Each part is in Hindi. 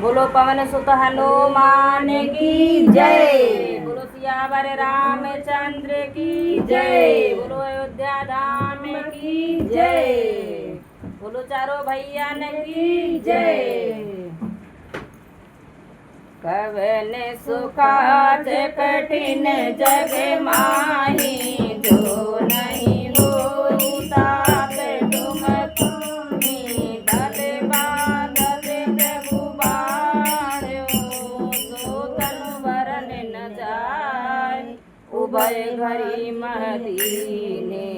बोलो पवन सुत हनुमान की जय। बोलो सियावर रामचंद्र की जय। बोलो अयोध्या धाम की जय। बोलो चारों भैया की जय। कवन सुखाच कठिन जग माही, जो नहीं होई तात तुम पाही। बल बादल प्रभु बाढ़ो, सो तनु बरन न जाय। उभय घरी महदीने,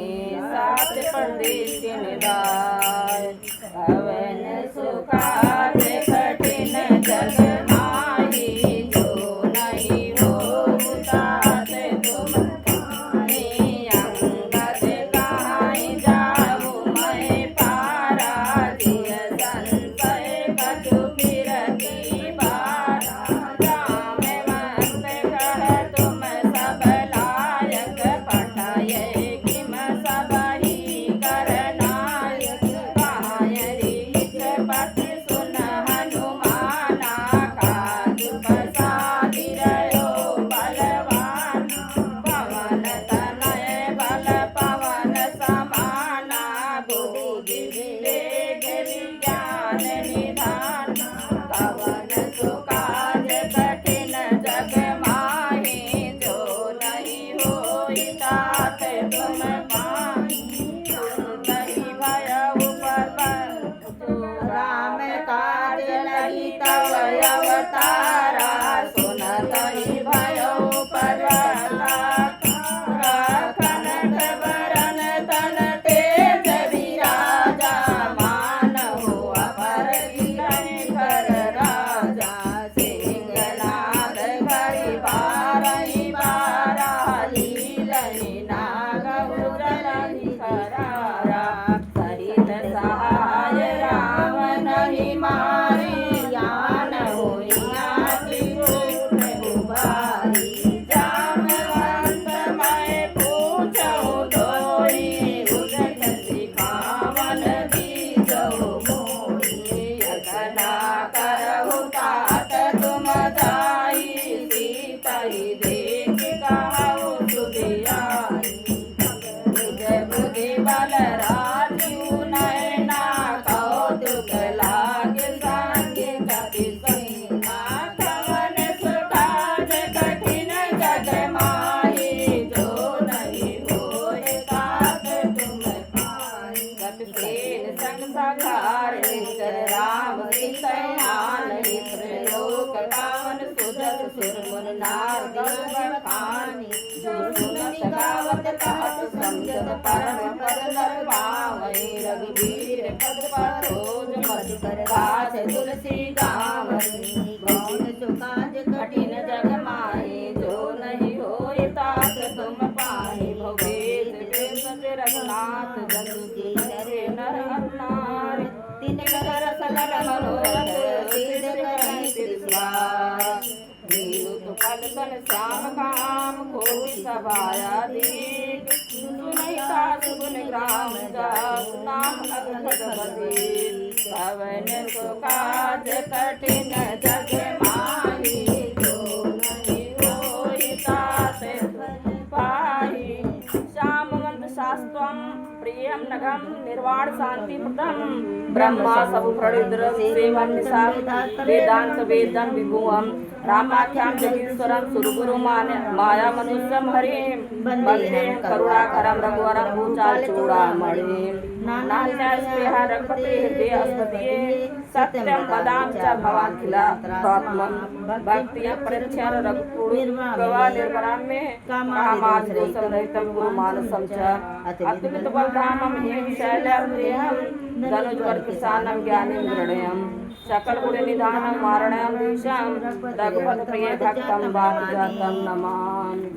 सात परदेस निदाय। कवन सुखाच कठिन जग माही, जो नहीं होई तात तुम पाही। अंगद कहाई जाऊ मैं पारा, जिय संशय कछु फिरती बारा। राम वंश कह तुम सब लायक, पठाये किम सबहि कर नायक। कहाय रीछ पति सुन हनुमाना, काज प्रसादि रयो बलवाना। पवन तनय बल पवन समाना, बुद्धि विवेक विज्ञान निधान। कवन सुकाज कठिन जग माही, जो नहीं होई तात तुम पाही। सुनहि भयउ परबंधु, राम काज लगी तव अवतारा। सुनहि भयउ परबंधु, कनक बरन तन तेज विराजा। मानहु अपर किरण कर राजा, सिंहनाद करि बारहि बारा। लीलहि नागहु जलधि करारा, सहित सहाय राम नहीं मारे। ज्ञान होइया त्रिकूट उबारी, जामवंत मैं पूछहु तोई। उदक सिखावन दीजहु मोहि, यतना करहु तात तुम जाई। सीतहि देख कहु सुधियाई, निज बुद्धि बल राजू नयना। कौतुक लागे संगे कपि सेना, कवन सुकाज कठिन जग माही। जो नहीं होई तात तुम पाही। कपिसेन संग सखार निश्चर, राम सीतयान हित। लोक पावन सुजस सुर मुर नार, दस बखानी। जो सुनत गावत कहत समझत, परम पद नर पावै। रघुबीर पद परोज मधुकर गाछ, तुलसी गावनी। कौन सुकाज कठिन जग माही, जो नहीं होई तात तुम पाही। भवेश वेश रघुनाथ जसु, कीन्हे नर अरु नारी। तिनकर सकल मनोरथ, सिद्ध करहि सिरसार। नीलु पद सन श्याम काम, कोटि सभाया दीप। सुनहि सासु गुण ग्राम जासु, नाम अगणित बधीर। कवन सुकाज कठिन जग माही, जो नहीं होई तात तुम पाही। श्यामवंत शास्त्रम प्रियम नगम, निर्वाण शांति प्रदम। ब्रह्मा सब प्रणिद्र सेवम निशा, वेदांत वेदन विभुवम। रामाख्याम जगीश्वरम सुरगुरु माया मनुष्यम हरिम। वंदे करुणाकरम रघुवरम भूचाल चूड़ामणिम। नान्यास्तेह रघुपते हृदय अस्पतिये, सत्यम पदाम च भवाखिलात्मम। भक्तिय परिच्छर रघुपुर प्रवा निर्वराम में, कामाज रहितम गुरु मानसम च। अतुलित बलधामम हेम शैलम देहम, धनुजवर किसानम ज्ञानिम गृणयम। सकल गुण निधानम मारणयम दिशम, रघुपत प्रिय भक्तम वात जातम नमामि।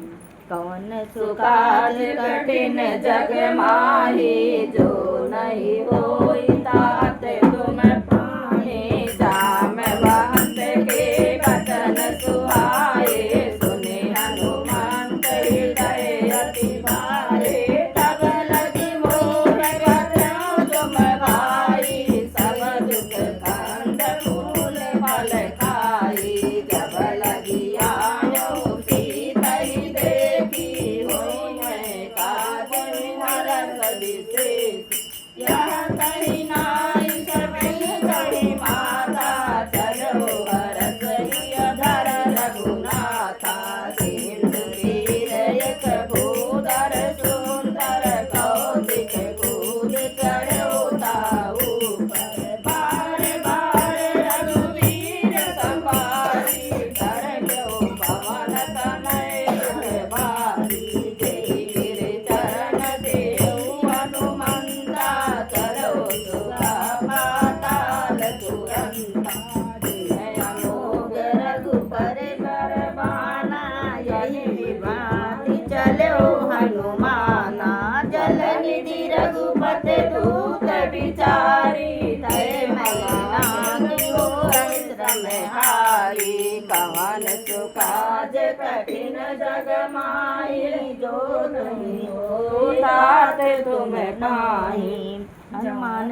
कौन सुकाज कठिन जग माही, जो नहीं होई तात तुम पाही। जामवंत के वचन सुहाए, सुने हनुमंत हृदय अति भारे। तब लगी मोर कथन तुम भाई, सब दुख कंद फूल फल हारी कवन सुकाज कठिन जग माही जो नहीं हो तात तुम पाही हनुमान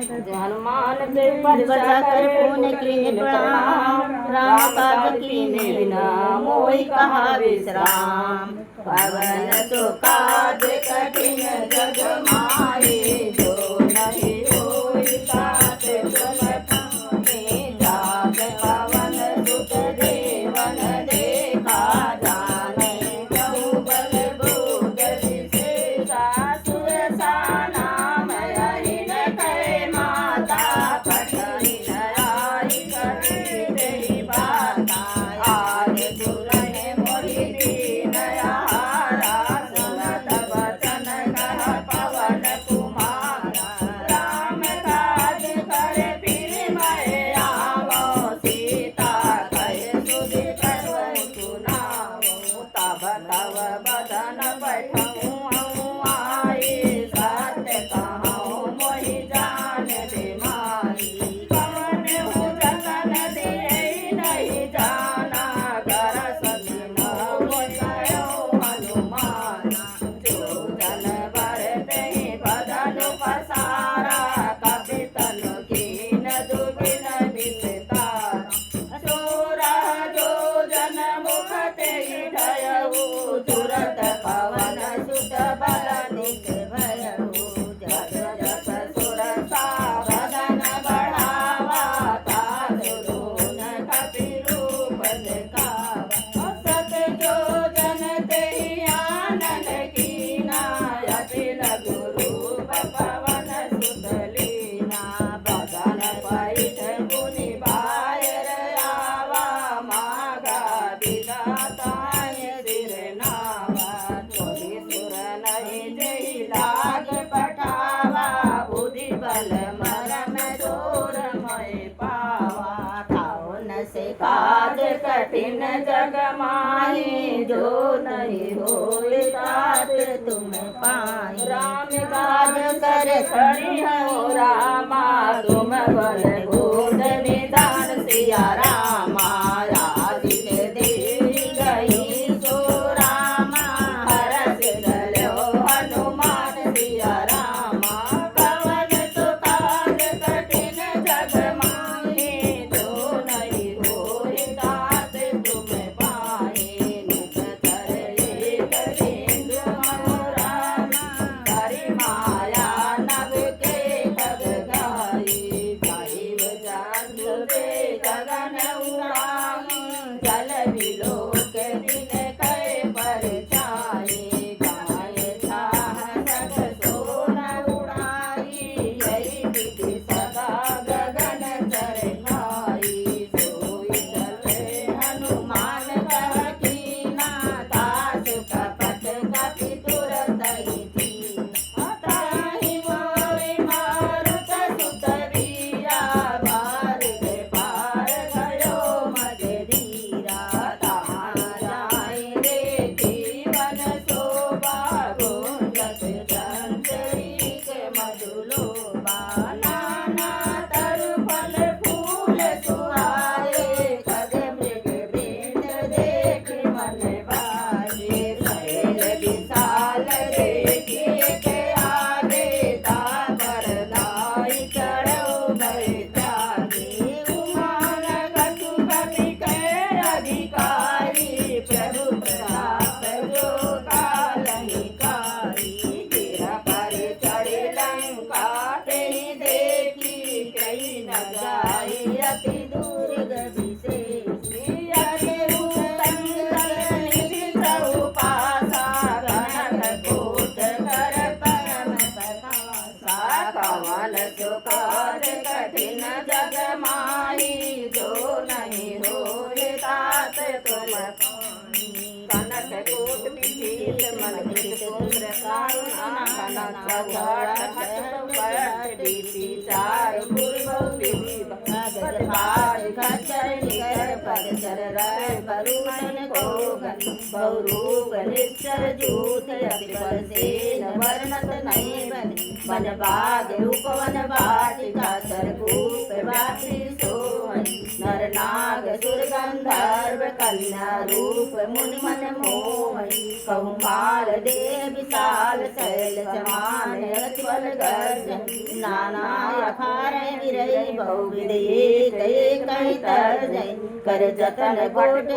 पे परिवजा कर पुण्य कीने प्रणाम राम काज कीने बिना मोहि कहा विश्राम पवन सुकाज कठिन जग माही जो नहीं होई तात तुम पाही जात पवन सुत देवन देखा जाने कहु बल बुध विशेषा सुर साना तव बदन बैठऊँ आए सत्य कहूँ मोहि जान दे माई कवन हूँ जतन दे नहीं जाना कर सती हनुमान जो जन बरते बदन पसारा कपि तनु कीन दुबिन विस्तार चोरा जो जन मुख ते तुरत पवन सुत बल निज भयहु जस जस सुर सावधन बढ़ावा तारुन कपि रूप दिखावा सत जो जन ते आनन कीना अति लघु रूप पवन सुत लीना बदन पैठ मुनि बायर आवा मागा विधाता लाग पठावा बुद्धि बल मरम चोर मय पावा खाओ न से काज कठिन जग माही जो नहीं होई तात तुम पाई राम काज कर खड़ी हो रामा तुम बल बूढ़ निदान सिया रामा आदि से दे गई सो रामा हरस चलो हनुमान सिया रामा कवन सुकाज कठिन जग माही जो नहीं होई तात तुम पाए नित धर एक बिंदु रामा हरि माया नभ के खग गाई भाई जान बे गगन उड़ाई जल बिलोक दिन कै पर छाई गाय छाह सग सोन उड़ाई यही विधि सदा गगन चर खाई सोई चले हनुमान कह कीना दास कपट कपि तुरत ही दीना ताहि मोहि मारुत सुत वीरा बारिक पार गयो मद धीरा तहाँ जाई देखी वन शोभा गुंजत चंचरीक मधुलोभा नाना तरु फल फूल सुहाए खग मृग वृंद देख मन भाए शैल विशाल देखिए के आगे तापर दाई चढ़ो भय त्यागे उमान कछु कपि के अधिकारी प्रभु प्रताप जो कालहिकारी गिरा पर चढ़े लंका ते देखी कई न जाई अति दुर्ग विशेषी अरे निधि पासा कनक कोट कर परम प्रकाशा कवन सुकाज कठिन जग माही जो नहीं होए तात तुम कनक कोट विभीत मन कृत कुम्र कारुणा कनक चौघड़ बीती चार पूर्व विधि भगत भाज खच्चर निकर पद चर रह बरुणन कोगन बहुरूप निश्चर जूथ अति बल सेन वर्णत नहीं बन बाग रूपवन वाटिका सरकूप बाटी सोहन नर नाग सुर गंधर्व कन्या रूप मुनि मन मोहि कहु माल दे विशाल शैल समान अति बल गर्जन नाना अखार विरई बहुविध कई तर्जय कर जतन कोट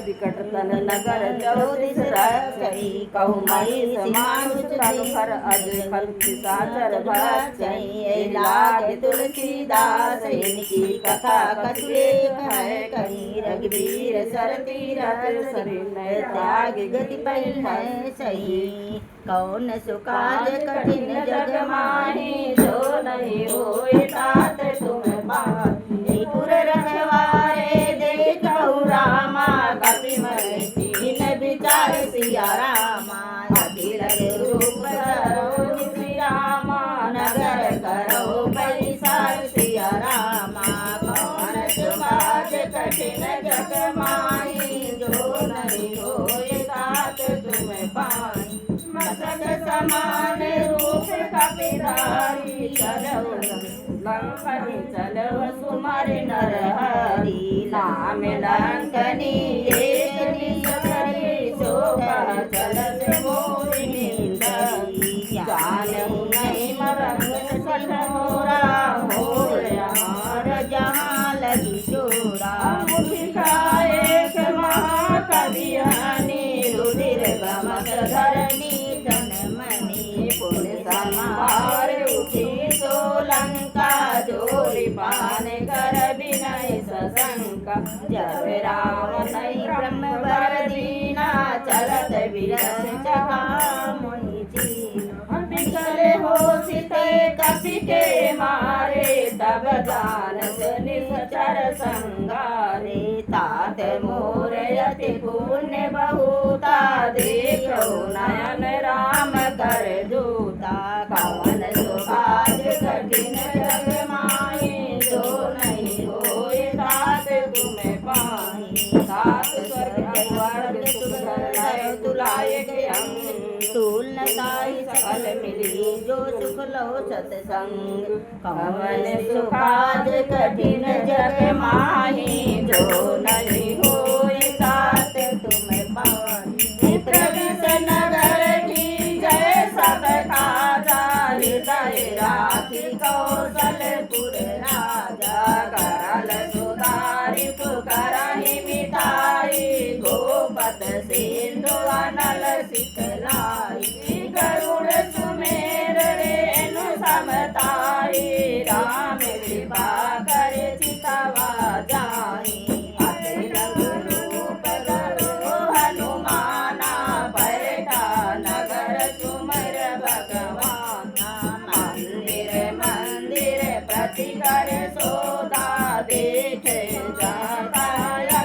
विकट तन नगर चौदिस रक्षई कहु मई मानुष कर अज फल साचर भक्षई लाग तुलसीदास इनकी कथा कछुए है कहीं रघुवीर सर तीरथ सरिनय त्याग गति पई है सही कौन सुकाज कठिन जग माही जो नहीं होए तात तुम पाही पुर रखवारे देखहु रामा कपि मय कीन विचार सिया रामा अखिल रूप धरो श्री रामा नगर करो पैसार सिया रामा कौन सुकाज कठिन जग माही जो नहीं होए तात तुम पाही मस्तक समान रूप कपिधारी चलो लंकनी चलो सुमर नर हरि नाम लंकनी एकनी सकरी शोभा चलत मोहिनी जानहु नहीं मरंग सठोरा हो यार जहाँ लगी चोरा मुठिका एक महाकवि रुधिर गमक धरणी समार उठी सोलंका जोरी पान कर विनय सशंका जब राम नहीं ब्रह्म वर दीना चलत विरस चका मोहि चीना बिकले हो सीते कपि के मारे तब जानस निश्चर संगारे तात मोर यति पुण्य बहुता देखो नयन राम कर दूता कवन सुकाज कठिन जग माही जो नहीं होए तात तुम पाही तात स्वर्ग तुलाए तूल नताई सकल मिली जो सुख लो सत्संग कवन सुकाज कठिन जग माही जो नहीं होए तात तुम पाही प्रविश नगर की जय सब खाजा हृदय राखी कौशलपुर राजा करल सुधारी पुकरहि मिठाई गोपत सिंधु अनल सिखलाई गरुड़ सुमेर रेणु समताई राम कृपा कर चितवा जाई कर सोदा देखे जाता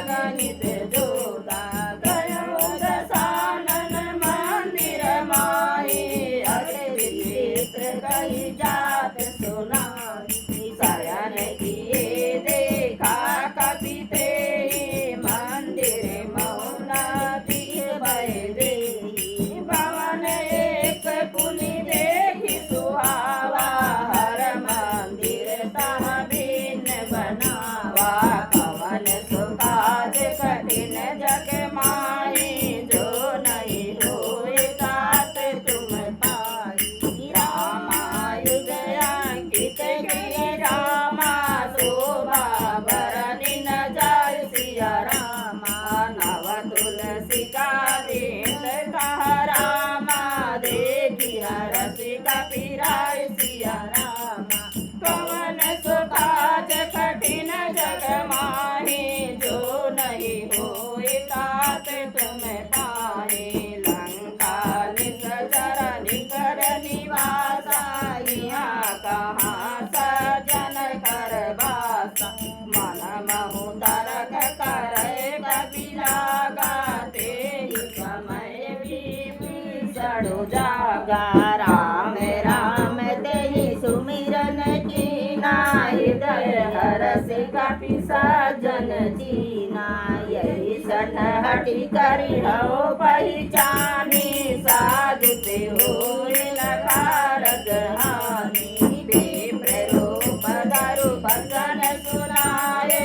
गणित जोदा गयो दशानन मंदिर माही अरे विचित्र कही जात सुनाई शयन किए देखा कपि तेहि मंदिर मौना तीर भय देहि भवन एक पुनि देखि सुहावा हर मंदिर बनावा कवन सुकाज कठिन जग माही जो नहीं होए तात तुम पाई रामायुध अंकित गिरि रामा शोभा बरनि न जाय सिया रामा नव तुलसी का दिन कह रामा देखी हरसि कपिराय सिया रामा कवन सुकाज कठिन जग माही जो नहीं होए तात तुम पाए लंका निसचर निकर निवासा यहाँ कहाँ सजन कर बासा मन महु तरक करे कपिला गाते ही समय भी चढ़ो जागा राम राम तेहि सुमिरन कीना हृदय हरसि कपि सज्जन जीना यही सन हटि करि हो पहचानी साधु ते होए लकारज हानि विप्र रूप धरु भजन सुनाए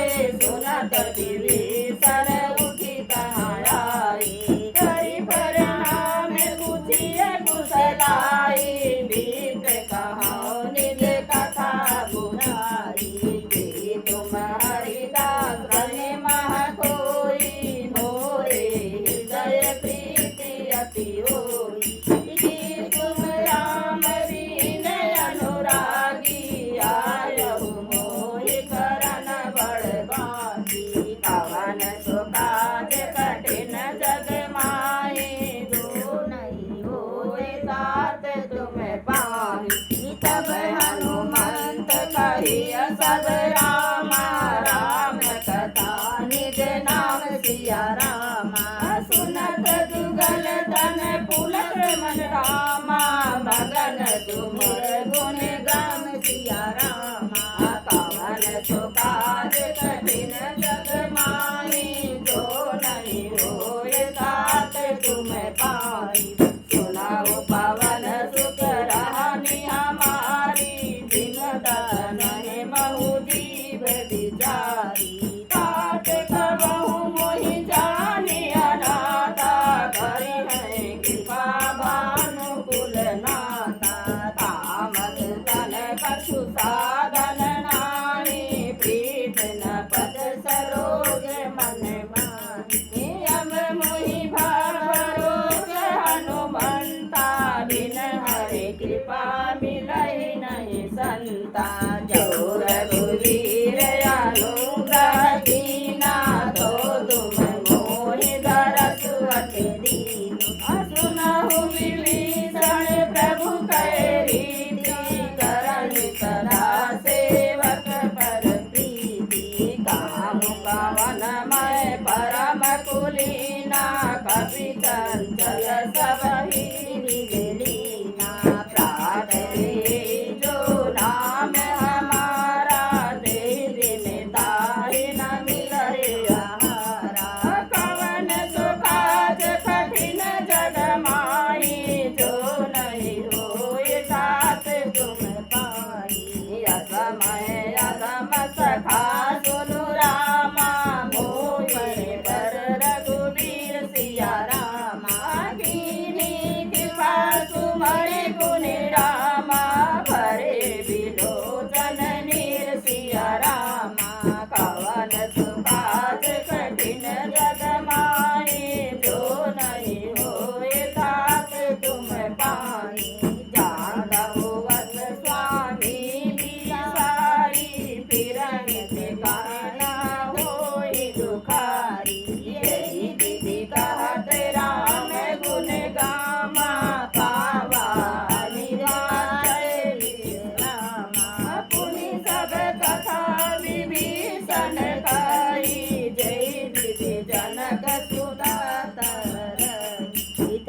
लीना कपि चंचल सब ही लीना प्राण दे जो नाम हमारा दे दिन ताहि न मिलरे आहारा कवन सुखाज कठिन जग माही जो नहीं होए तात तुम पाई असमय अधम सखा सुनु रामा मोहि पर रघुवीर सिया रामा कीनी कृपा सुमरि गुनि रामा भरे विलोचन नीर सिया रामा कवन सुखाज कठिन जग माही जो नहीं होए तात तुम पाई जादव वस स्वामी बिसारी फिरंग ठिकाना होई दुखारी यही विधि कहत राम गुण गामा पावा निराय रामा पुनि सब कथा विभीषण कही जय विधि जनक सुधा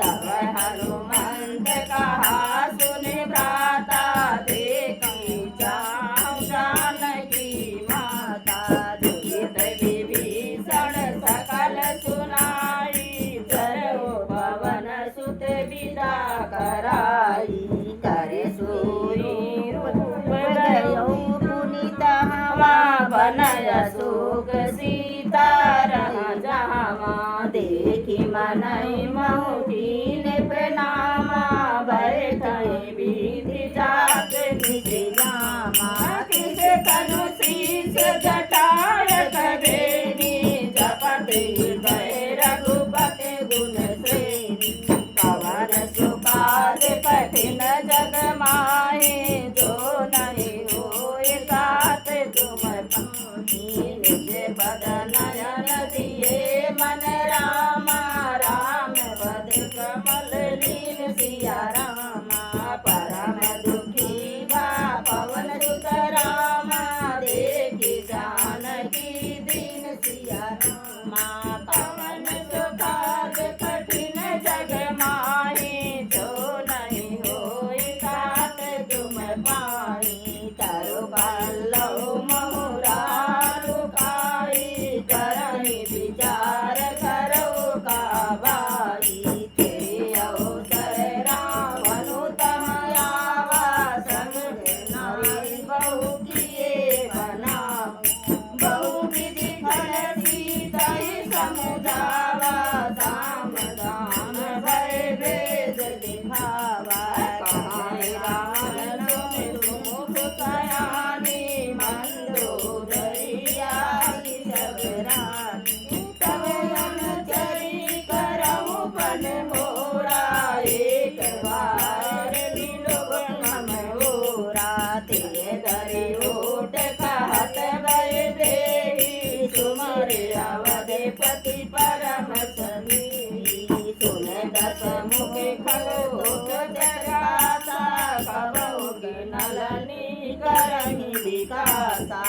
तब हनुमंत कहा सुन भ्राता देखी जाऊं जानकी माता दुखित विभीषण सकल सुनाई चलो पवन सुत विदा कराई करे सूरी रूप गयो पुनीत हवा बनय शोक सीता रह जावा देखी मनई महुकीन प्रणामा बैठई विधि जात निधि जामा किस तनु शीस जटायत बेनी जपत हृदय रघुपति गुण श्रेणी कवन सुकाज कठिन जग माहे जो नहीं होए तात तुम पानी निज पद नयन दिए मन रामा राम पद कमल लीन सिया रामा परम दुखी भा पवन सुत रामा देखी जानकी दीन सिया रामा कवन सुखाद कठिन जग माही जो नहीं होए तात तुम पाई तरु बल्लव महुरारु काई करहि विचार करो काबाई तेरे अवसर रावण तम आवा संग नारी बहु किए बनाऊ बहु विधि फल सीतहि समुझावा साम दान भय भेद दिखावा कहाई रावण सुमुख कयानी मंदोदरिया सब रानी तब अनुचरी करहु पन मोरा एक बार विलोक नम ओरा ते धरि ओट कहत भय देहि सुमरि अवधपति परम समीहि सुन दस मुख खगोट जगाता कबहु गिनलनि करहि विकासा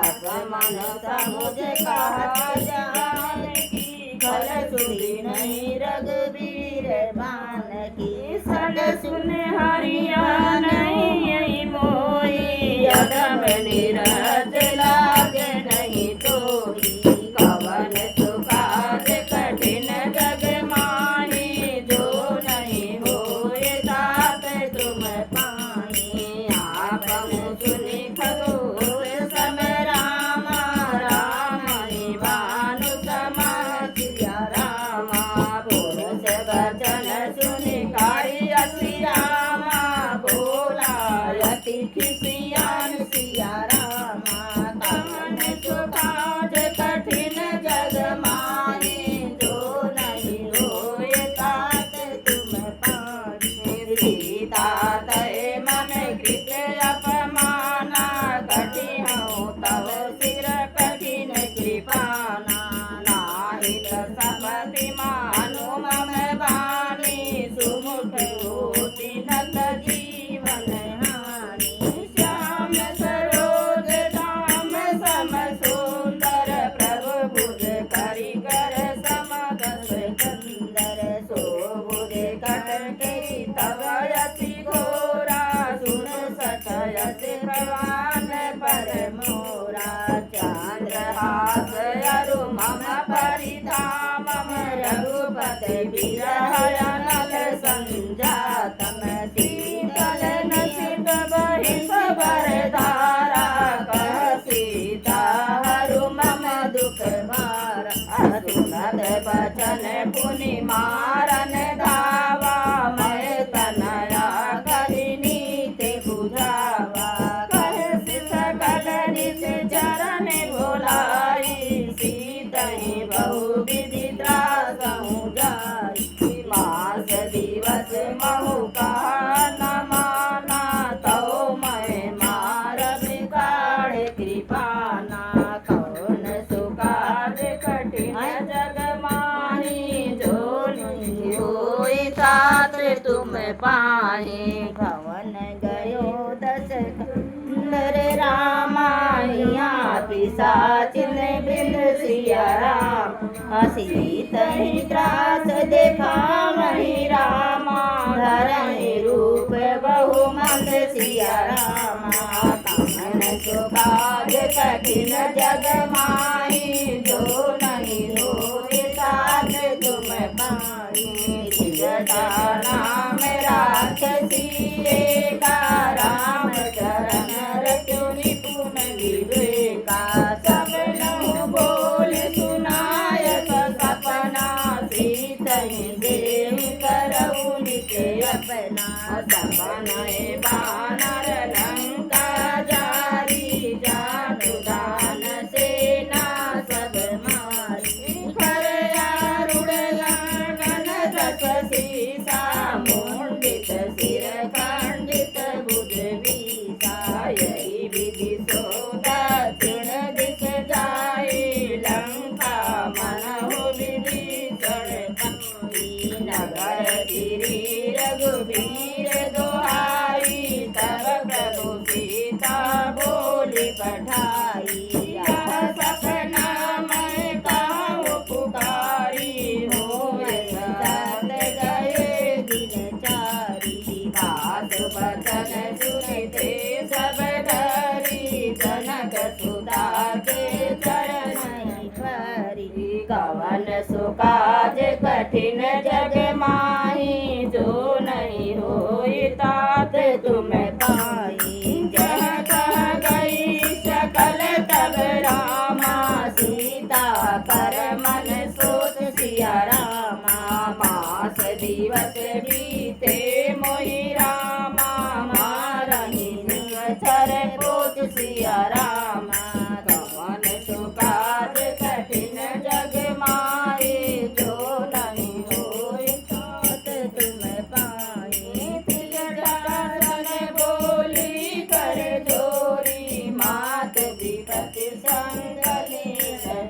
असमन समुझ कहा जानकी फल सुधि नहीं रघुवीर बान की सन सुन हरिया नहीं मोही अगम निरज लाग नहीं तोही कवन सुखाद कठिन जग माही जो नहीं होए तात तुम पाई आपहु सुनि खगोर सम रामा राम भानु समा सिया रामा पुरुष वचन सुनि काई असि रामा बोला अति खिसियान सिया रामा कवन सुखाज कठिन जग माही जो नहीं होए तात तुम पाई सीता तय मन कृत अपमाना कठिनौ तव सिर कठिन कृपाना नाहित सपति मानु मम वाणी सुमुख होति नत जीवन हानि श्याम सरोज दाम सम सुंदर प्रभु बुध करि कर समग परिधामं रघुपति विरह अनल संजातम शीतल नसित बहि सबर धारा कह सीता हरु मम दुख भार सुनत बचन पुनि मारन धावा मैं तनया करि नीति बुझावा कह सकल निज चरण भुलाई सीतहि बहु विधि त्रासहु जाई मास दिवस महु कहा न माना तो मैं मार बिगाड़ कृपाना कौन सुकाज कठिन जग माही जो नहीं होई तात तुम पाही भवन गयो दस सुंदर रामाया पिशाचिन बिन सिया राम सीतहि त्रास देखा मही रामा धरहि रूप बहु मंद सिया रामा कामन सुकाज कठिन जग माही जो नहीं होई तात तुम पाही जगता नाम राक्षसी एका राम चरण रचु निपुण विवेका सब नहु बोल सुनाय सपना सीतहि देव करऊ निके अपना सपनहि बानर लंका जारी जानु दान सेना सब मारी कर आरुण लगन दस सीसा मुंडित सिर खंडित बुध बीसा यही विधि सो दक्षिण दिश जाए लंका मनहु विभीषण पाई नगर गिरी रघुवीर दोहाई तब प्रभु सीता बोली पठाई यह सपना मैं कहूँ पुकारी होए सत गए दिन चारी बात बचन सुनते सब डरी जनक सुता के चरण परी कवन सुकाज कठिन जग माही जो नहीं होई तात तुम पाई जह कह गई सकल तब रामा सीता कर मन सोच सिया रामा मास दिवस बीते मोहि रामा मारहि निचर पोच सिया रामा कवन सुकाज कठिन जग माही जो नहीं होई तात तुम पाई जटासन बोली कर जोरी मात विपति संगली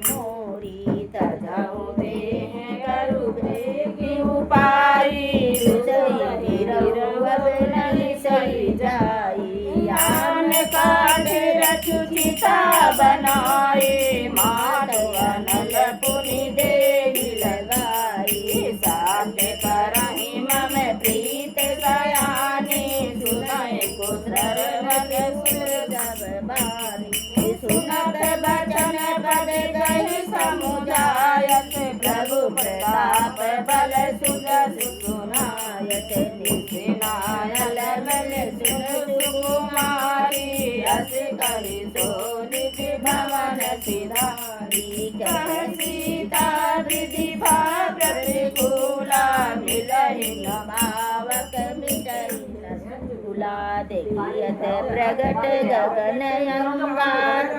मोरी तजाऊ देह करु बेगी उपाई रुचई रघुवर नहीं सही जाई आन काट रचु चिता बनाए माधव अनल पुनि देहि लगाई साध्य करहि मम प्रीत सयानी सुनय कुशर मग सुर जब बानी सुनत बचन पद गहि समुदायत प्रभु प्रताप बल सुजस सुनायत निसिनायल बल सुन सुकुमारी अस करि सोनित भवन सिधारी कह सीता विधि भाव प्रतिकूला मिलहि न भावक मिटहि न झूला देखियत प्रगट गगन अंगार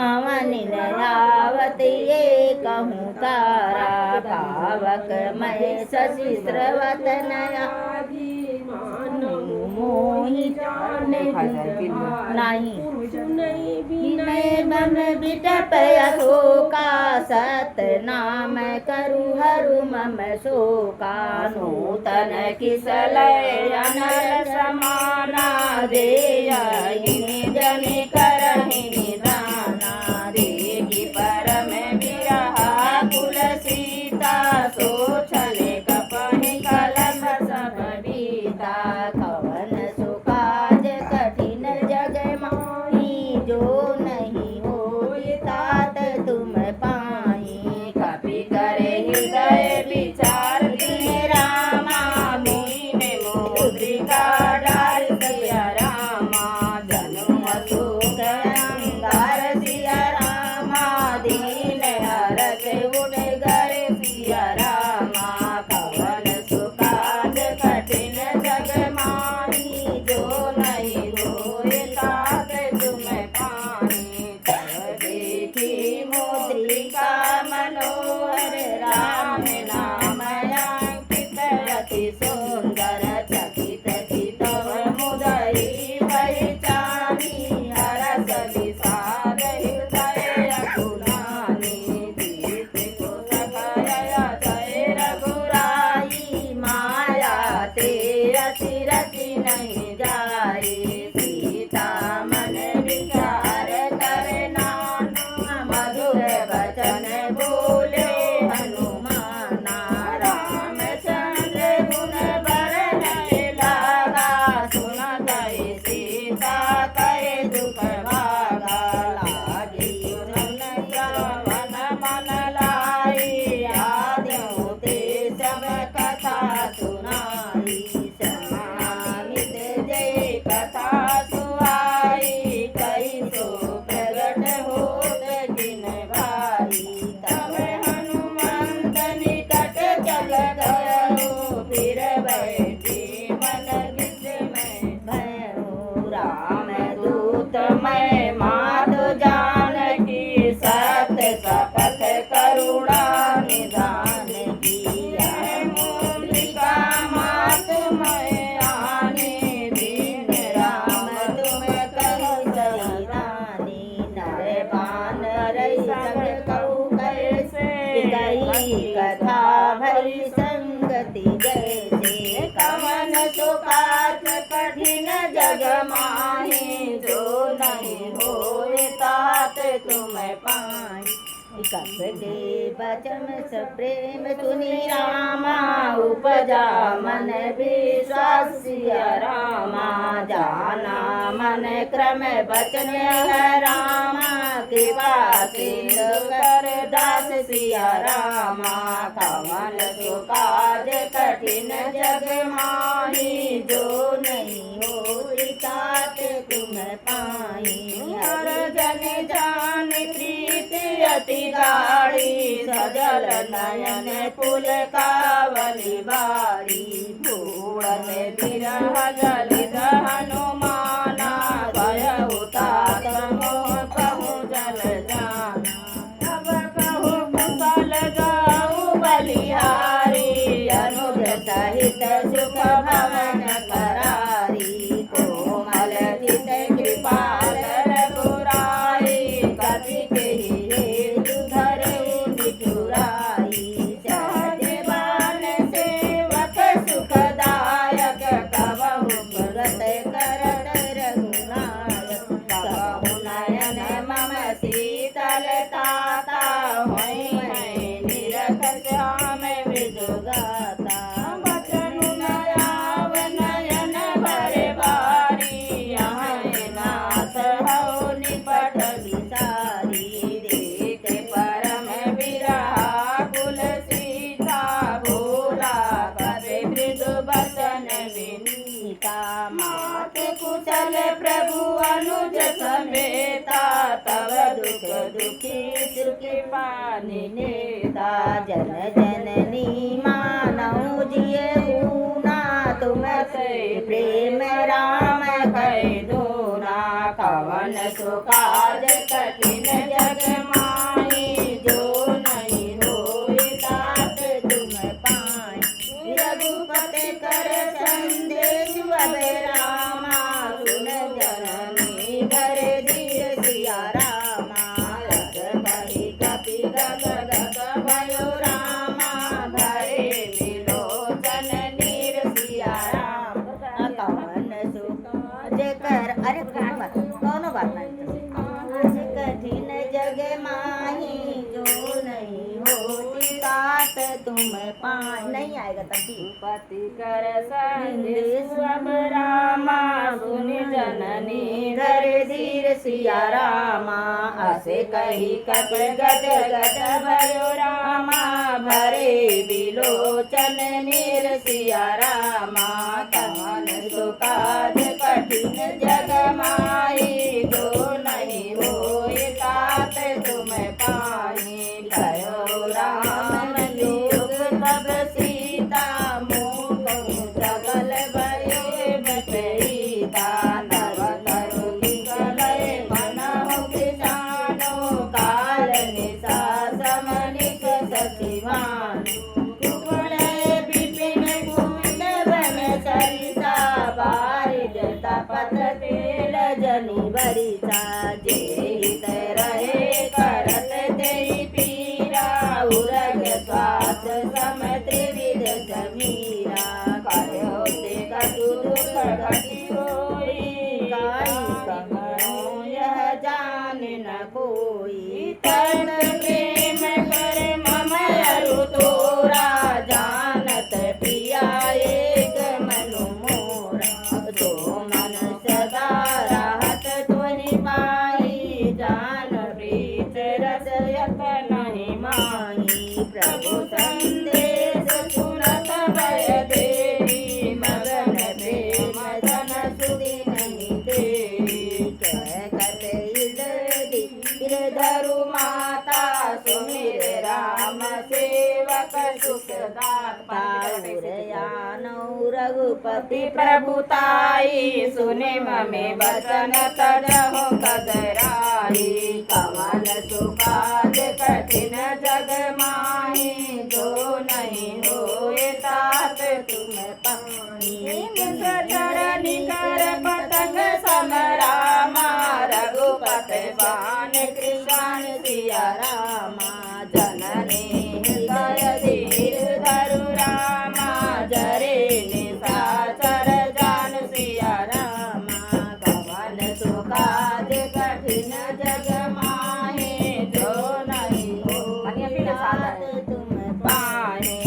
अवनि नयावत ये कहूँ तारा पावक मय शशि स्रवत नया मोहि नहीं विनय मम बिटप अशोका सत नाम करु हरु मम शोका नूतन किसलय अनल समाना देयहि जनि करहि निदाना देहि परम विरहा कुल सीता सोचले कपहि कलम सब बीता कवन सुकाज कठिन जग माही जो नहीं होई तात तुम पाई बोले हनुमाना रामचंद्र गुण बरने लागा सुनत सीता करे दुख भागा लागी सुन श्रवण मन लाई आद्यों ते सब कथा सुनाई समानित जय कथा सुहाई कई सो प्रगट होत जिन भाई तब हनुमंत निकट चल गयो फिर बैठी मन विस्मय भयो राम दूत मैं माधु जानकी सत्य शपथ करुणा निधान किया मूलिका मात मैं आने दीन राम तुम कहो सही रानी नर बानर सब कहू कैसे कही कथा भई संगति जैसे कवन सुकाच कठिन जग माही जो नहीं होए तात तुम पाई कस के बचन प्रेम सुनी रामा उपजा मन विश्वास सिया रामा जाना मन क्रम बचन है रामा कृपा सिंधु कर दास सिया रामा कवन सुकाज कठिन जग माही जो नहीं होई तात तुम पाई हर जन जान प्रीति अति गाड़ी सजल नयन पुल कावली बाड़ी भूवन विरह जलित हनुमाना भयउ तात मोह कहूँ जल जाना अब कहूँ कुशल जाऊ बलिहारी अनुज सहित सुख भवन करारी कोमल चित कृपाल रघुराई कति के हेतु धरे निठुराई सहज बान सेवक सुखदायक कबहु व्रत करत रघुनायक कहु नयन मम शीतलताता होई मैं निरख श्याम विदुगाता बचन नयाव नयन भरे बारी यहाँ नाथ हो निपट विसारी देख परम विरहा कुल सीता भोला करे मृदु बचन विनीता मात कुशल प्रभु अनुज समेता तव दुख दुखी सुखी पानी नेता जन जननी मानव जिये ऊना तुम से प्रेम राम कह दूना कवन सुकाज कठिन जग माही जो नहीं होई तात तुम पाई रघुपति कर संदेश अब रामा सुन जननी घर धीर सिया रामा रस भरी कपि गद गद भयो रामा भरे विलोचन नीर सिया राम कवन सुकाज कर अरे कौनो बात नहीं आज कठिन जग माही जो नहीं होती तात तुम पाई नहीं आएगा तभी पति कर संदेश अब रामा सुनि जननी धर धीर सिया रामा असे कही कपि गद गद भयो रामा भरे विलोचन नीर सिया रामा कवन सुकाज कठिन जग माही जो नहीं होए तात तुम पाई कहो राम योग तब सीता मोह जगल भये बटईता तब तरु निकलय मन हो किसानो काल निशा समनिक सचिवान कुवलय विपिन कुमित बन सरिता बारिज तपत तेल जनि बरिसा जेहित रहे करत तेहि पीरा उरग स्वास सम त्रिविध समीरा कहो ते कछु दुख घटी होई काई कहूँ यह जान न कोई तन प्रेम कर प्रभु संदेश सुनत भय देवी मगन प्रेम धन सुधि नहीं दे कहत धरु माता सुमिर राम सेवक सुखदात पाउरयानौ रघुपति प्रभुताई सुने ममे बचन तजहु कदराई कमल सुकाज कठिन जग माही जो नहीं होए तात तुम पानी चरणी कर पतंग समरामा रघुपत बान कृष्ण सिया रामा जननी हृदय धीर धरु रामा जरे निशाचर जान सिया रामा कवन सुकाज कठिन जग माहे जो नहीं हो तुम पाए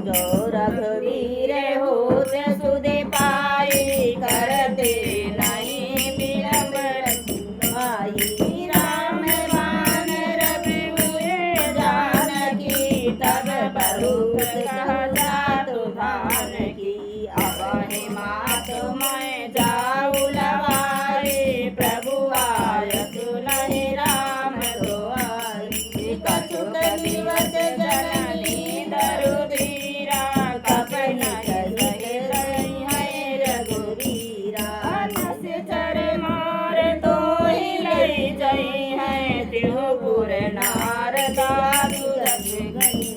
जो रघुवीर होत सुधे पाई करते नहीं विलंब आई राम मान रघुवीर जानकी तब बहुत कहता तुधान की अबहि मात मैं जाऊ लवारे प्रभु आय सुनहि राम दुआरी कछुक दिवस जननी दरु धीरा कपन है रघुवीरा नस चर मार तो ही लई जई है त्रिपुर नारदा तुरस गई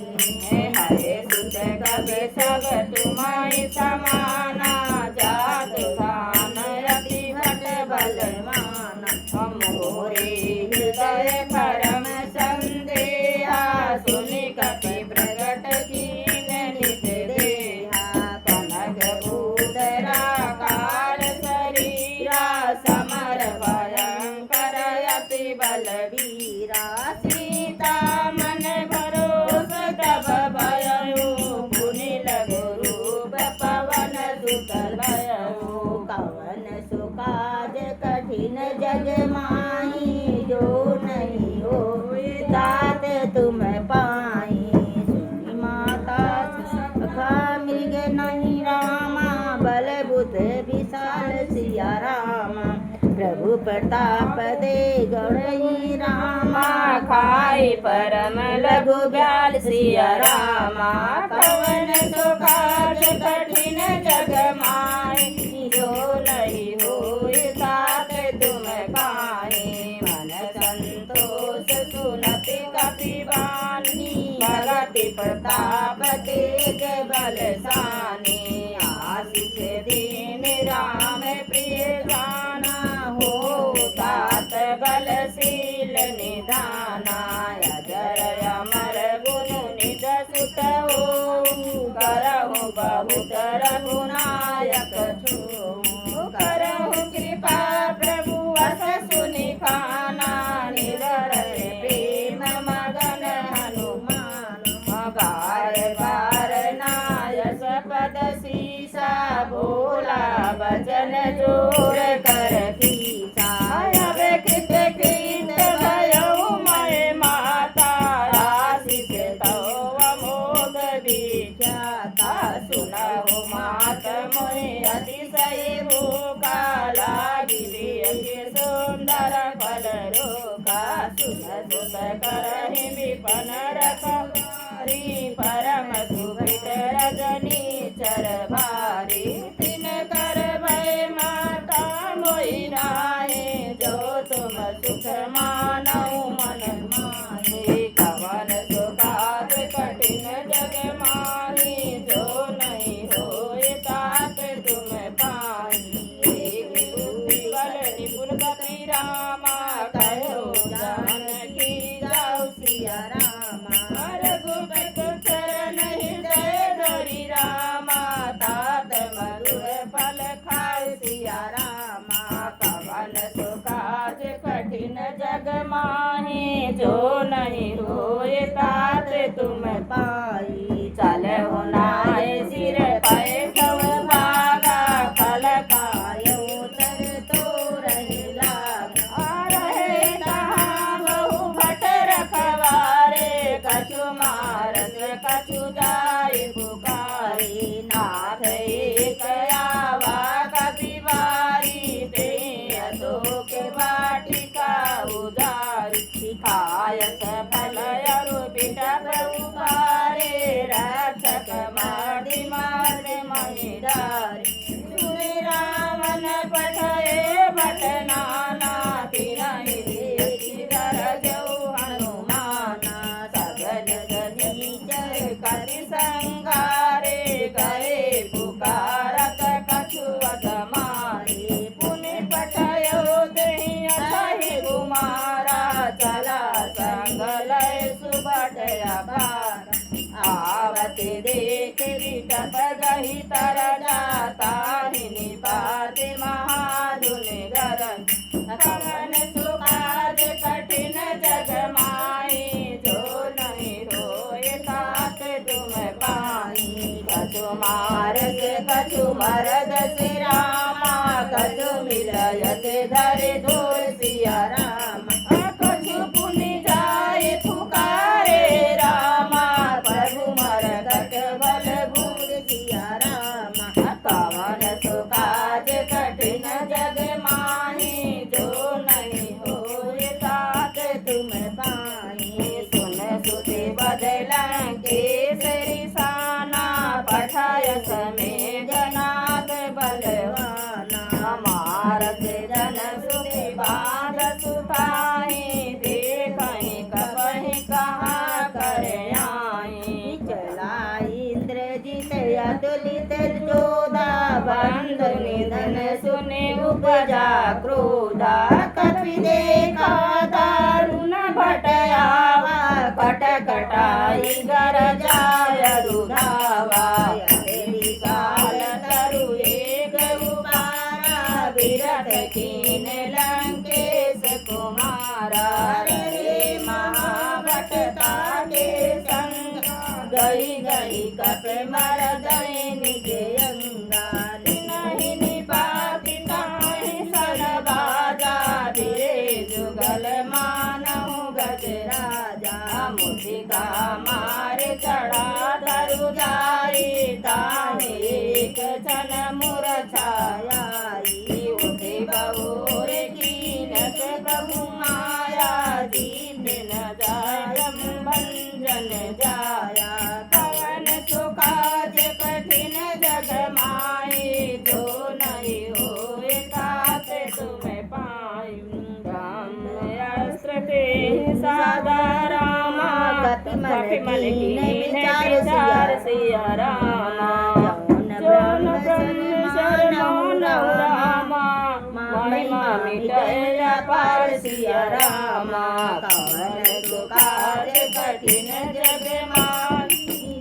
हरे सुत कबे सब तुम्हारी समाना जात गान रति भट बलवाना मोरे हृदय परम संदेहा सुनि कपि प्रगट कीन नित देहा कनक भूधरा कार शरीरा समर भयंकर अति बलवीरा सीता मन भरोस तब भयो पुनि लगु रूप पवन सुत भयो कवन सुकाज कठिन जग माही जो नहीं होए तात तुम पाई सुनी माता सखा मृग नहीं रामा बल बुध विशाल सिया रामा प्रभु प्रताप दे गौरई रामा खाई परम लघु ब्याल सिया रामा कवन सुकाज कठिन जग माही जो नहीं होए तात तुम पाए मन संतोष सुनति कपिवानी भगति प्रताप तेज बलशानी आशीष दीन राम प्रिय जाना हो तात बलशील निधाना अजर अमर गुण निज सुत हो करहु बहुत रघुनायक छो करहु कृपा प्रभु अस सुनि खाना निरर प्रेम मगन हनुमान बार बार नायस पद सीसा भोला बचन जोर कर फीसा अब कृत कृत भयो मैं माता आशीष तव अमोघ विख्याता सुनहु मात मोहि अतिशय भूखा लागी सुंदर फल रोका सुन सुत करहि विपन रखवारी परम सुभृत रजनी चर भारी तिन कर भय माता मोहि राये जो तुम सुख मानऊ मन माहे कवन सुखाद कठिन जग माही जो नहीं होए तात तुम पाई बुद्धि बल निपुण कपि रामा कहो जानकी जाऊ सिया रामा रघुपत चरण हृदय धरि रामा तात मधुर फल खाय सिया रामा कवन सुकाज कठिन जग माहे जो नहीं होए तात तुम पाए मारस कछु जाय पुकारे नाथ एक आवा कपि बारी ते अशोक वाटिका उदारी खाय सफल अरुपिट प्रभुकारे रक्षक मार्दि मार्दि महिडारी सुनि रामन पठये भटनाना तिनहि देखि गरजौ हनुमाना सगन सनीचर कति संगारे गए पुकारत कछुअत मारे पुनि पठयो देहि अछहि कुमारा चला संग लय सुबट अपार आवत देख रिटप गहि तर जाता निपात महाधुन गरन कवन सुकाज कठिन जग माई जो नहीं रोए तात तुम पाई कछु मारस कछु मरद से रामा कछु मिलयत धरे धोर सिया रामा कछु पुनि जाय पुकारे रामा प्रभु मरकट बल भूर सिया रामा कवन सुकाज कठिन जग माही जो नहीं होए तात तुम पाई सुन सुति बदलन केसरी साना पठाय समय गनाथ बलवाना मारस जन सुति बाध सुताई देखहि कपहि कहाँ कर आई चला इंद्रजित अतुलित जोधा बंधु निधन सुने उपजा क्रोधा कपि देखा दारुण भटयावा कट कटाई गरजाय रुधावा विशाल तरु एक उपारा विरथ कीन लंकेश कुमारा रे महाभटता के संग गई गई कप मरदय निज अंगा नहीं निपाति ताहि सन बाजा बिरे जुगल मानहु गज राजा मुझिका मार चढ़ा धरु जाई ताहि एक क्षण मूर्छायाई उठे बहुर कीनत प्रभु माया दीन न जायम भंजन जाया कवन सुकाज कठिन जग माई जो नहीं होए तात तुम पाई अस्त्र ते सादा रामा कपि मन कीन विचार सिया रामा जौन ब्रह्म शरण रामा महिमा मिटय अपार सिया रामा कवन सुकाज कठिन जग माई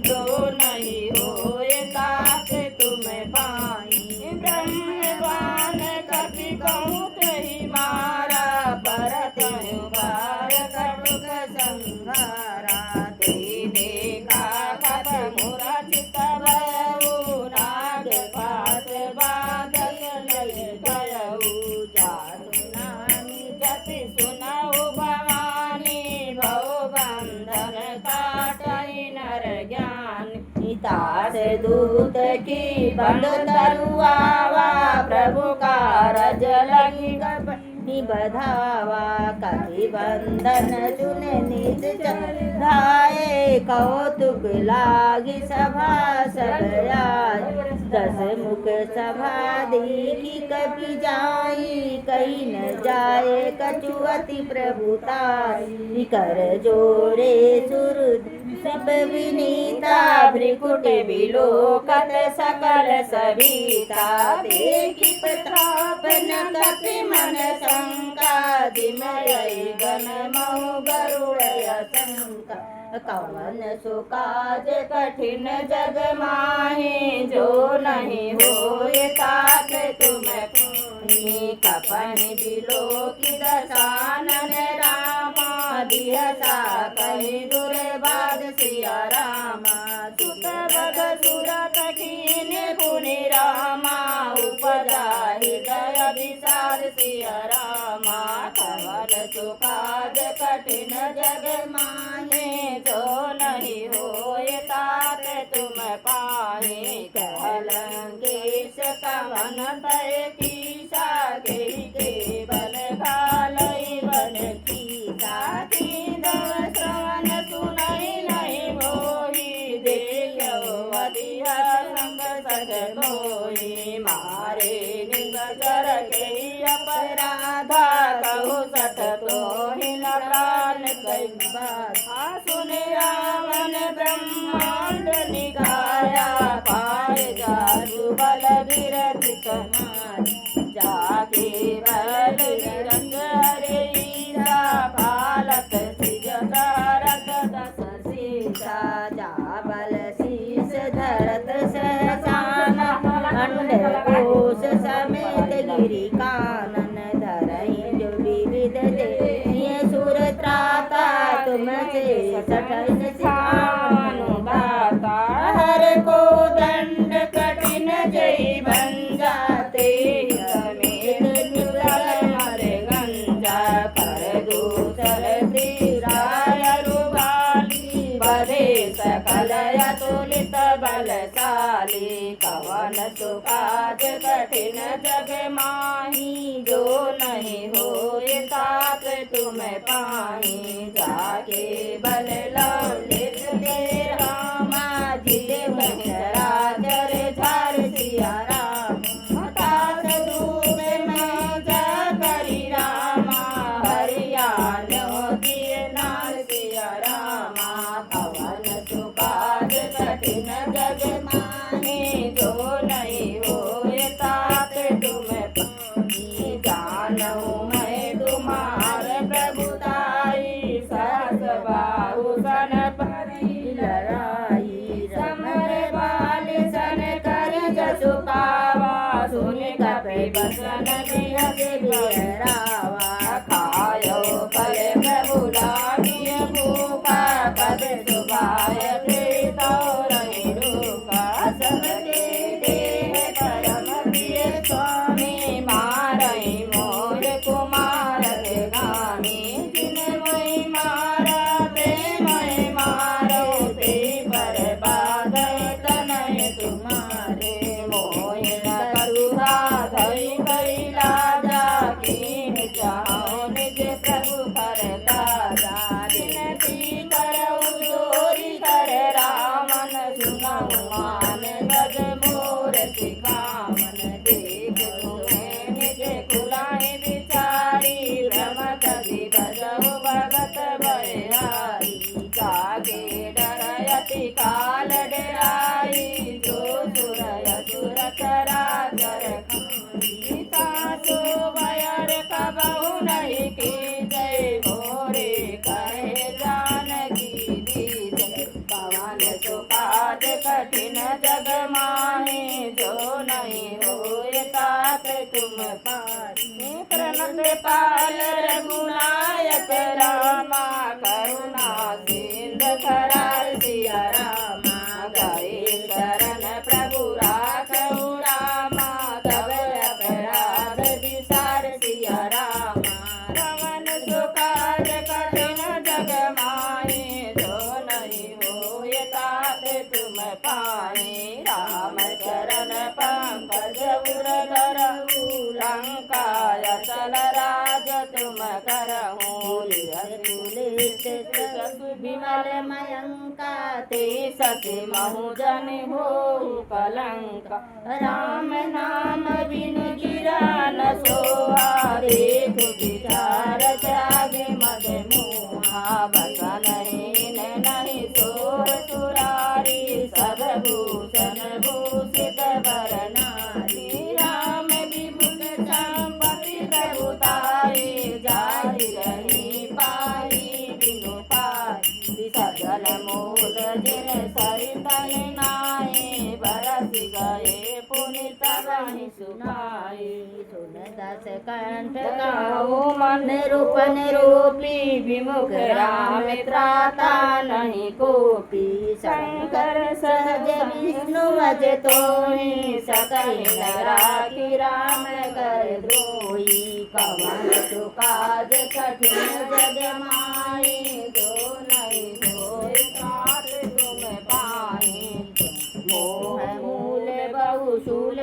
जो नहीं होए तात तुम पाई ब्रह्मवान कपि कहूँ तहि मारा परत बार कटुक संहारा ते देखा कप मुरा चित भयउ नाग पास बाधक लय गयउ जातु नामी जति सुनऊ भवानी भव बंधन काटई नर ज्ञान तास दूत की बंद तरुआवा प्रभु कारज लगी बधावा कभी बंधन चुन निज चढ़ाए कौतुक लागी सभा सब आय दस मुख सभा देखी कभी जाई कहीं न जाए कछुअति प्रभुताई कर जोरे सुर सब विनीता भ्रिकुट विलोकत सकल सविता देखी प्रताप न कपि मन शंका दिमयई गण मऊ गरुड़य शंका कवन सुकाज कठिन जग माहि जो नहीं होए तात तुम पुनि कपहि बिलोकी दशानन रामा दिहसा कहि दुर्बाद सिया रामा सुत बग सुरत कीन पुनि रामा उपजा हृदय विसार सिया रामा कवन सुकाज कठिन जग माहि जो नहीं हो पाए कलंकेश कवन तय कीसा के बल घालई बल की साथी दव श्रवण सुनई नहीं मोही देखो अतिहा संग सठ मोही मारे निंग जर के अपराधा कहु सठ तो हिन प्राण कई बात सुने रावण ब्रह्मांड निगाया पाए जासु बल विरथित मार जाके बल विरंग हरे ईसा पालत सिज करत दस सीसा जा बल शीस धरत सहसान अंड कोश समेत गिरि कानन धरहि जो विविध देहि सुर त्राता तुमसे सठन सिखानुदाता हर को दंड कठिन जय बन जाते समेत निगल मर गंजा कर दूसर श्रीराय रुबाली बधे सकल अतुलित बलशाली कवन सुकाज कठिन जग माही जो नहीं होए तात तुम पाही जाके बल लौलित दे रामा जिले चराचर झार सिया राम तात दूत में जा करी रामा हरियाणो दिए नाल सिया रामा कवन सुकाज कठिन जग माही जो नहीं होए तात तुम पाही जानू मैं तुम्हार प्रभुताई सहस बाहु सन परी लड़ाई समर बाल सन कर जसु पावा सुन कपे बसन बिहस बिहरावा खायो फल प्रभु लागिय भूखा पद सुभाय प्रीतो रहि रूपा सबके देह परम प्रिय स्वामी मारई मोर कुमार के गामी जिन मैं मारा ते मैं मारो ते बर्बाद तनय तुम्हारे मोय न करुणा धई कैला जाकीन चाहो निज प्रभु कर दादा विनती करऊ जोरी कर रामन सुनऊ मान गज मोर सिखावन देख तुम्हें निज कुलाए बिचारी भ्रम कदि भजऊ भगत बलिहारी जागे डरयति काल डराई जो सुरय सुर चराचर सीता सो भयर कबहु नहीं की जय मोरे कहे जानकी दीजय पवन सुकाज कठिन जग माहे जो नहीं होए तात तुम पाहि प्रणत पाल रघुनायक रामा करुणा सिंधु करार सिया रामा गए शरण प्रभु राखऊ रामा तब अपराध विसार सिया रामा पवन सुकाज कठिन जग माहे जो नहीं होए तात तुम पाहि राम चरण पंकज उर धरऊ लंका चल राज तुम करहूँ विमल मयंका ते सति महु जन हो कलंका राम नाम बिन गिरा न सोहा देख विचार त्यागे मद मोहा बसनहीन नहीं सोर सुरारी सब भूषण भूषित बरनारी राम विभुत संपत्ति प्रभुताई जाहि रही पाई बिनु पाई सजल मूल जिन सरितन नाये बरस गए पुनित वही सुनाए सुन दस कंठ गाओ मन रूप निरूपी विमुख राम त्राता नहीं कोपी शंकर सहज विष्णु अज तोहि सकल राखी राम कर द्रोही कवन सुकाज कठिन जग माही जो नहीं होए तात तुम पाहि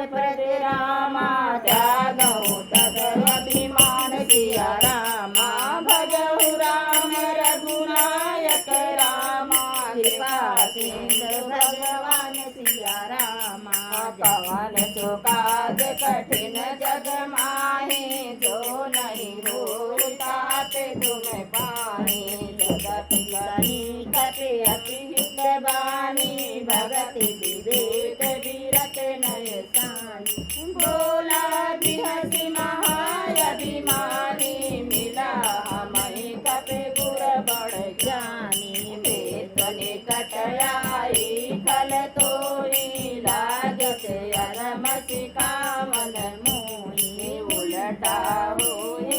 प्रत रामा त्यागहु तद अभिमान सिया रामा भजहु राम रघुनायक रामा कृपा सिंधु भगवान सिया रामा पवन सो काज कठिन जग माहि जो नहीं हो तात तुम पाहि जगत कनि कपि अति हित बानी भगति विवेक विरत नय सानी बोला बिहसि महाअभिमानी मिला हमहि कपि गुर बड़ ज्ञानी वेद निकट आई खल तोई लागत अरम सिकावन मोहि उलटा होई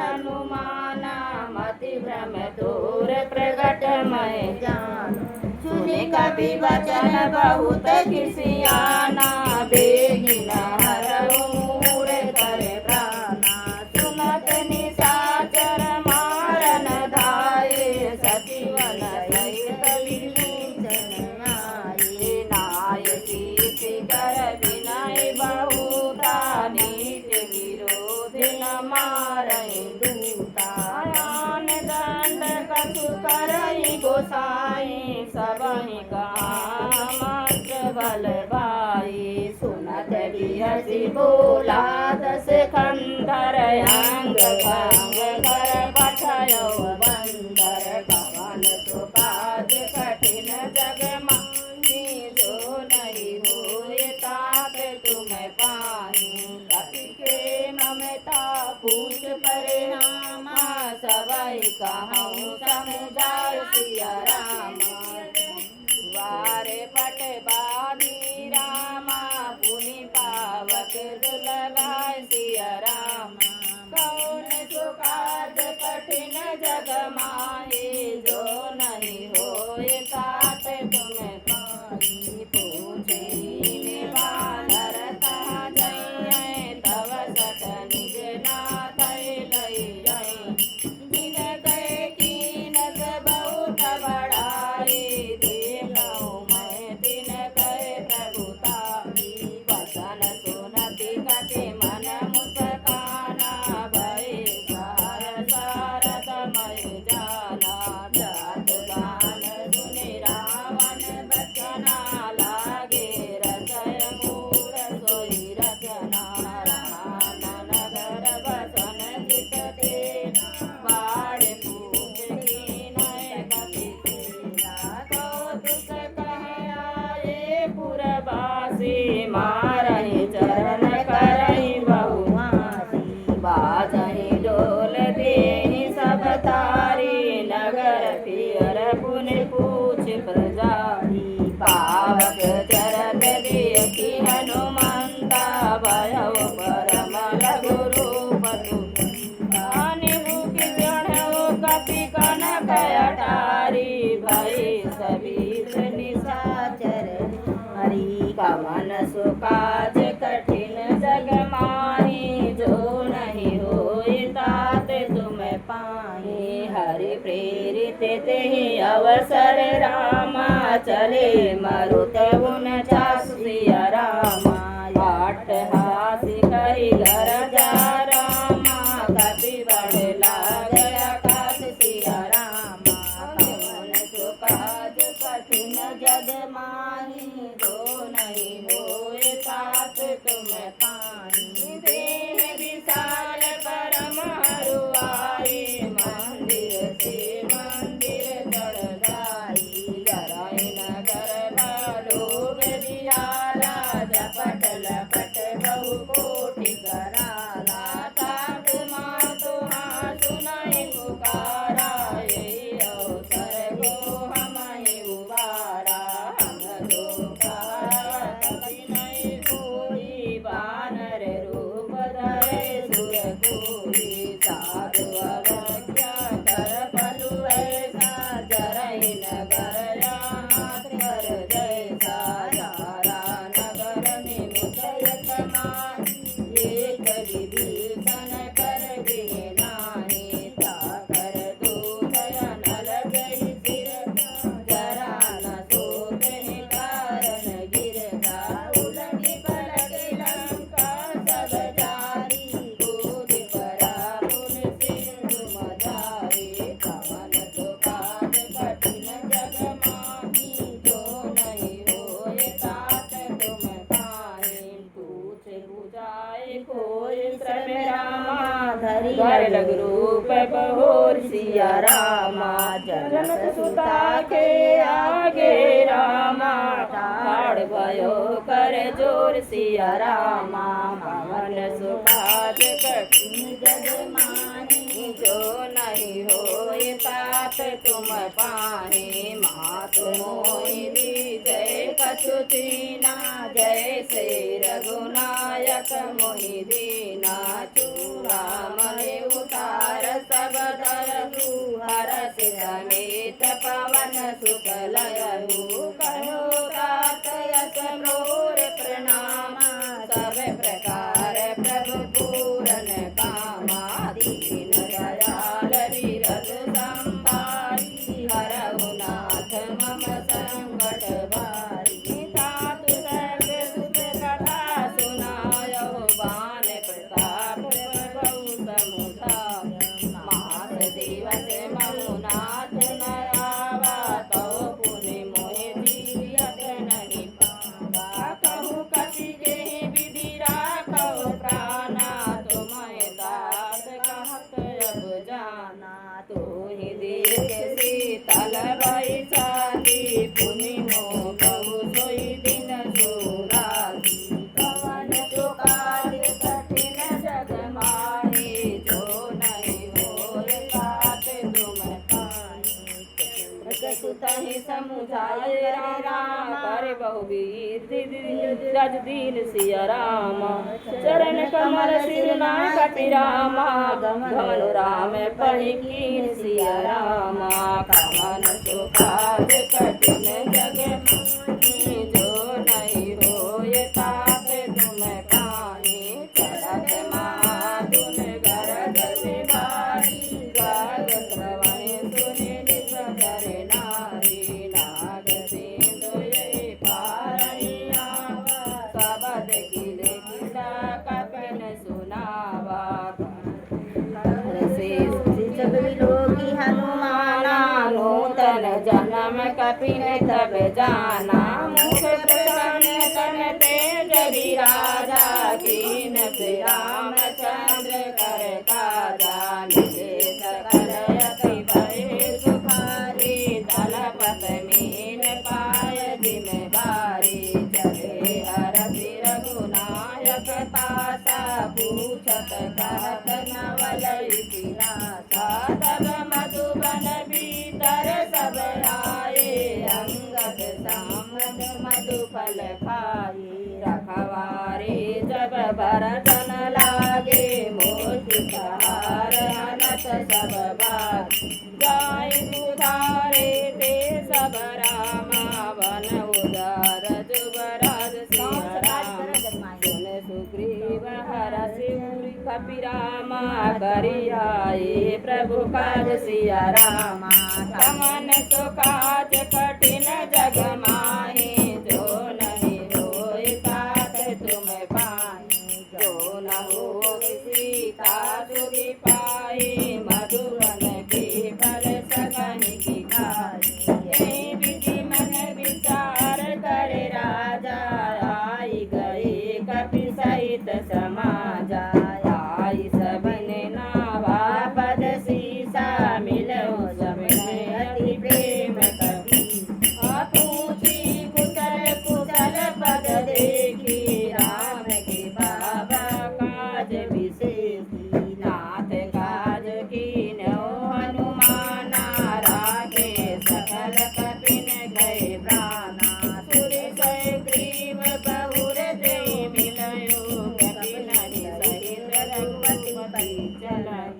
हनुमाना मति भ्रम दूर प्रगट मैं जान सुनि कपि वचन बहुत खिसियाना बेगिन हरहु मूढ़ करे प्राणा सुनत निशाचर मारन धाये सचिवन सहित विभीषण आये नाय शीश कर विनय बहुता नीति विरोध न मारहि दूता आन दंड कछु करहि गोसाई सबहि कामच बल भाई सुनत बिहसि बोला दस खंडर अंग भंग कर पठयो बंदर कवन सो काज कठिन जग माहि जो नहीं होय तात तुम पाहि कपि के ममता पूछ परिणामा सबहि कहूँ समुझाय सिया रामा वारे पट बाधी रामा पुनि पावक दुलगाय सिया रामा कौन सो काज कठिन जग माहि जो नहीं होय तात तुम पाहि पूछे वानर कहाँ जइयै तव सट निज नाथ लइ जाइ जिन गए कीनत बहुत बड़ाई देखहु मैं तिन गए प्रभुताई वचन सुनति कति मन मुस्काना भय सार सारद मय जाला जात गान सुनि रावण बचना लागे रचय मूढ़ सोई रचना राम नगर बसन चित तेना बाढ़ पूछ कीनय कपि सेना कौतुक कह आए पुरवासी मारहि चरण करहि बहुआसी बाजहि डोल देहि सब तारी नगर पियर पुनि पूछ प्रजारी पावक चरत देखि हनुमंता भयउ परम लघु रूप तुनि भूखि चढ़उ कपि कनक अटारी भय सबीर निशाचर हरि कवन सो काज कठिन जग माहि जो नहीं होय तात तुम पाहि हरि प्रेरित तेहि अवसर रामा चले मरुत 49 सिया रामा अट्टहासी कहि गरजा रामा कपि बढ़ लाग आकाश सिया रामा कवन सो काज कठिन जग माहि जो नहीं होय तात तुम पाहि देह विशाल परम हरुआई मंदिर से मंदिर चढ़ जाई गराय नगर लोग दियाला जपट लपट बहु कोटि कराला तात मातु हाँ सुनाई पुकारा यही अवसर को हमहि उबारा हम जो कहा कभी नहीं कोई बानर रूप धर कर लग रूप बहोर सिया रामा जनक सुता के आगे रामा ठाड़ भयो कर जोर सिया रामा मन सुखाज कठिन जग मानी जो नहीं होए तात तुम पानी मात मोहि जय कछु दीना जय से रघुनायक मोहि दीना चूड़ा मने उतार सब दयु हरस समेत पवन सुत लयु कहो तात यस मोर प्रणाम सब प्रकार प्रभु पूरन कामा दीन दयाल विरज संभारी हरहु नाथ मम संकट भारी तातु सर्व सुख कथा सुनायो बान प्रताप बहु समुझाय मास दिवस महु नाथ न आवा तो पुनि मोहि दियत नहीं पावा कहु कति के विधि राखो प्राणा तुम्हें तात कहत अब जाना तू ही देख शीतल भई छाती पुनि मोह कहु सोई दिन सुराती पवन चुकाल कठिन जग माही जो नहीं होए तात तुम पाई सुतहि समुझाय राम कर बहुवीर रज दीन सिया राम चरण कमल सिर ना कपि रामा घमनु राम पहि कीन सिया रामा कमन सुखाज कठिन जग माही जो नहीं होए तात तुम पानी चलत महाधुन गरज भारी गाग श्रवण सुनि निस कर नारी नाग सिंधु ये पारणी आवा सबद किले किला कपिन सुनावा जब लोगी हनुमाना नूतन जन्म कपिन तब जाना मुख प्रसन्न तन तेज विराजा कीन से रामचंद्र कर काजा मिले सकल अति भय सुखारी दलपत मीन पाय जिम बारी चले हरसि रघुनायक तासा पूछत कहत नवल इतिहासा तब मधुबन भीतर सब आए अंगद सामद मधुफल खाए रखवारे जब बरतन लागे मोहितहार हनत सब बार जाय उधारे ते सब रामा वन उदार जुबराज सिया राम सुन सुग्रीव हरसि कपि रामा करियाए प्रभु काज सिया रामा कमन सुकाज कठिन जग माही जो नहीं होए तात तुम पाई जो न हो सीता सुधि पाई मधुबन के फल सकहि की खाई यही विधि मन विचार करे राजा आई गए कपि सहित समाजा आई सबने नावा पद सीसा मिलो सबने अति प्रेम कपि पूछी कुशल कुशल पद देखी राम के बाबा काज विशेषी नाथ काज कीन्यो हनुमाना राखे सकल कपिन गए प्राणा सुर सय ग्रीव बहुर देहि मिलयो कपिन सहित रघुपति चलय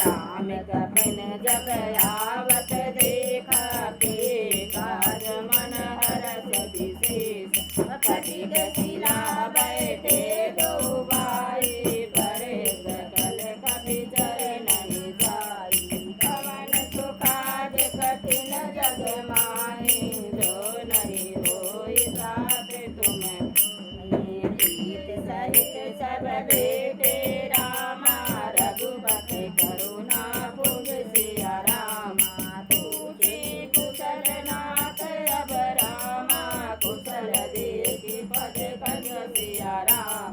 राम कपिन जब आवत देखा के काज मन हरस विशेष पटिक शिला बैठे दो भाई परे सकल कपि चरण नहीं जाई पवन सुखाज कठिन जग माही जो नहीं होई तात तुम प्रीत सहित सब बेटे रामा रघुपति करुणा पुंज सिया रामा पूछे कुशल नाथ अब रामा कुशल देखि पद कछ सिया रामा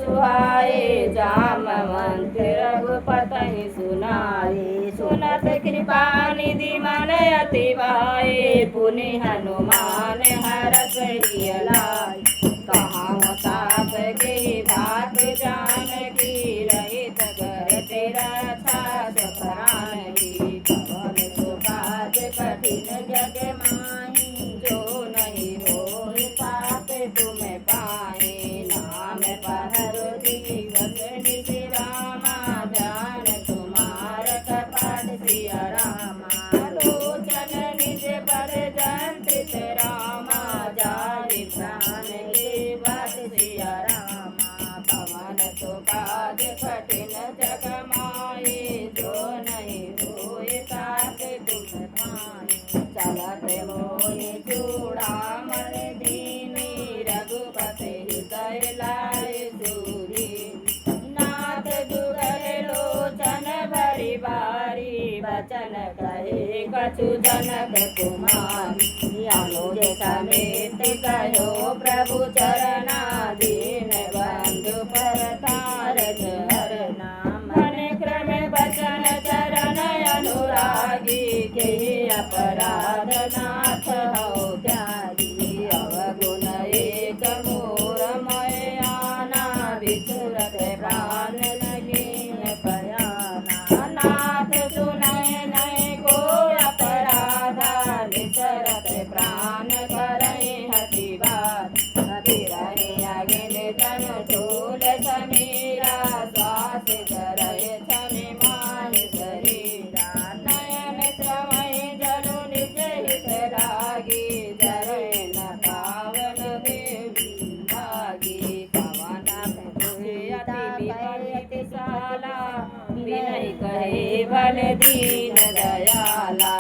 सुहाए जामवंत रघुपति सुनाए सुनत कृपा निधि मन अति भाए पुनि हनुमान हरष लिय लाए कहाँ तात के बात जानकी रहित करते रक्षा सपरान की पवन सुकाज कठिन जग माही जो नहीं हो तात तुम पाए नाम पहर दिवस निज रामा जान तुम्हार कपट सिया रामा लोचन निज पर जंत्रित रामा जारि प्राण के बस सिया रामा पवन सुकाज कठिन जग माए जो नहीं होए तात तुम पाए चलत मोहि चूड़ामण दीनी रघुपति हृदय लाए सूरी नाथ दुगर लोचन भरी बारी वचन कहे कछु जनक कुमारी अनुज समेत कहो प्रभु चरणाधीन बंधु परतार हरना मन क्रम वचन चरण अनुरागी के अपराध नाथ हो त्यागी अवगुण एक मोर मयाना विचुरत प्राण लगीन पयाना नाथ सुनय नय को अपराधा निसरत प्राण करय हति बात अभिरहि अगिन तन धूल समीरा श्वास करय छनि माहि शरीरा नयन श्रवय जनु निज हित लागी जरय न पावन देवी भागी पवन अति विपरीत साला विनय कहे बल दीन दयाला